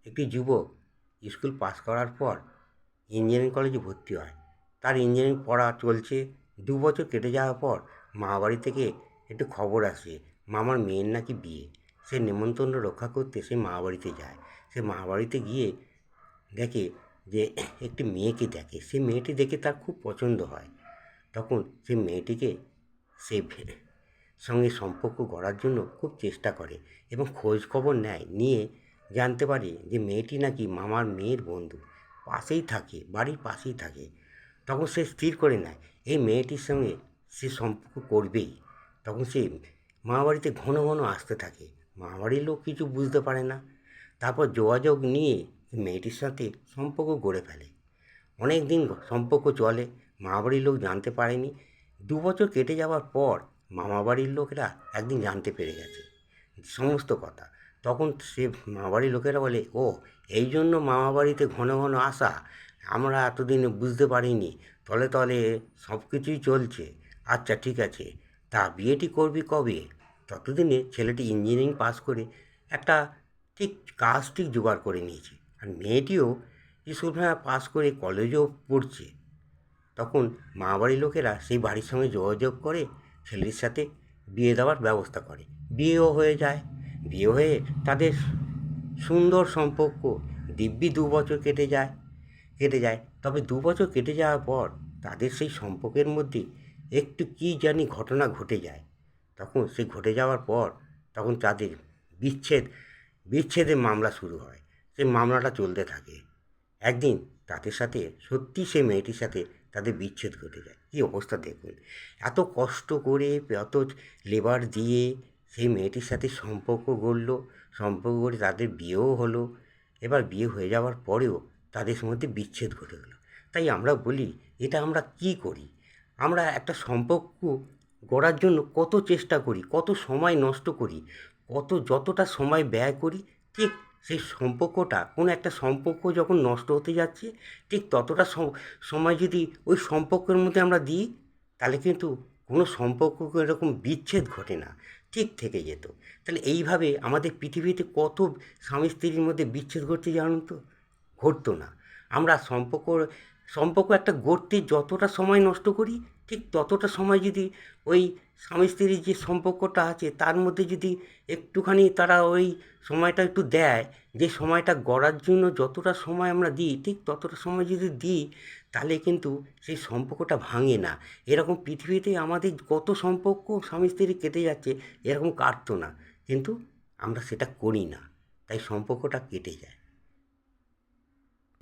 একটি যুবক school pass করার পর ইঞ্জিনিয়ারিং কলেজে ভর্তি হয়। তার ইঞ্জিনিয়ারিং পড়া চলছে। 2 বছর কেটে যাওয়ার পর মামাবাড়ি থেকে একটু খবর আসে, মামার মেয়ের নাকি বিয়ে। সে নেমন্তন্ন রক্ষা করতে সে মামাবাড়িতে যায়। সে মামাবাড়িতে গিয়ে দেখে যে একটি মেয়েকে দেখে। সে মেয়েটি দেখে তার খুব পছন্দ হয়। তখন সে মেয়েটিকে সে সঙ্গে সম্পর্ক গড়ার জন্য খুব চেষ্টা করে এবং খোঁজ খবর নেয়। নিয়ে জানতে পারে যে মেয়েটি নাকি মামার মেয়ের বন্ধু, পাশেই থাকে, বাড়ির পাশেই থাকে। তখন সে স্থির করে নেয় এই মেয়েটির সঙ্গে সে সম্পর্ক করবেই। তখন সে মামাবাড়িতে ঘন ঘন আসতে থাকে। মামাবাড়ির লোক কিছু বুঝতে পারে না। তারপর যোগাযোগ নিয়ে মেয়েটির সাথে সম্পর্ক গড়ে ফেলে। অনেক দিন সম্পর্ক চলে, মামাবাড়ির লোক জানতে পারেনি। 2 বছর কেটে যাওয়ার পর মামাবাড়ির লোকেরা একদিন জানতে পেরে গেছে সমস্ত কথা। তখন সে মামাবাড়ির লোকেরা বলে, ও এই জন্য মামাবাড়িতে ঘন ঘন আসা, আমরা এতদিনে বুঝতে পারিনি, তলে তলে সব কিছুই চলছে। আচ্ছা ঠিক আছে, তা বিয়েটি করবি কবে? ততদিনে ছেলেটি ইঞ্জিনিয়ারিং পাস করে একটা ঠিক কাজ ঠিক জোগাড় করে নিয়েছে, আর মেয়েটিও স্কুল পাস করে কলেজেও পড়ছে। তখন মামাবাড়ির লোকেরা সেই বাড়ির সঙ্গে যোগাযোগ করে ছেলের সাথে বিয়ে দেওয়ার ব্যবস্থা করে। বিয়েও হয়ে যায়। বিয়ে হয়ে তাদের সুন্দর সম্পর্ক দিব্যি 2 বছর কেটে যায়। তবে 2 বছর কেটে যাওয়ার পর তাদের সেই সম্পর্কের মধ্যে একটু কী জানি ঘটনা ঘটে যায়। তখন সে ঘটে যাওয়ার পর তখন তাদের বিচ্ছেদের মামলা শুরু হয়। সেই মামলাটা চলতে থাকে। একদিন তাদের সাথে সত্যি সেই মেয়েটির সাথে তাদের বিচ্ছেদ ঘটে যায়। কী অবস্থা দেখুন! এত কষ্ট করে, এত লেবার দিয়ে সেই মেয়েটির সাথে সম্পর্ক গড়ে তাদের বিয়েও হলো। এবার বিয়ে হয়ে যাওয়ার পরেও তাদের মধ্যে বিচ্ছেদ ঘটে গেলো। তাই আমরা বলি, এটা আমরা কী করি? আমরা একটা সম্পর্ক গড়ার জন্য কত চেষ্টা করি, কত সময় নষ্ট করি, যতটা সময় ব্যয় করি, ঠিক সেই সম্পর্কটা, কোনো একটা সম্পর্ক যখন নষ্ট হতে যাচ্ছে, ঠিক ততটা সময় যদি ওই সম্পর্কের মধ্যে আমরা দিই, তাহলে কিন্তু কোনো সম্পর্ক এরকম বিচ্ছেদ ঘটে না, ঠিক থেকে যেত। তাহলে এইভাবে আমাদের পৃথিবীতে কত স্বামী স্ত্রীর মধ্যে বিচ্ছেদ ঘটছে জানুন তো? ঘটতো না। আমরা সম্পর্ক একটা গড়তে যতটা সময় নষ্ট করি, ঠিক ততটা সময় যদি ওই স্বামী স্ত্রীর যে সম্পর্কটা আছে তার মধ্যে যদি একটুখানি তারা ওই সময়টা একটু দেয়, যে সময়টা গড়ার জন্য যতটা সময় আমরা দিই, ঠিক ততটা সময় যদি দিই, তাহলে কিন্তু সেই সম্পর্কটা ভাঙে না। এরকম পৃথিবীতে আমাদের কত সম্পর্ক স্বামী স্ত্রী কেটে যাচ্ছে, এরকম কাটতো না। কিন্তু আমরা সেটা করি না, তাই সম্পর্কটা কেটে যায়।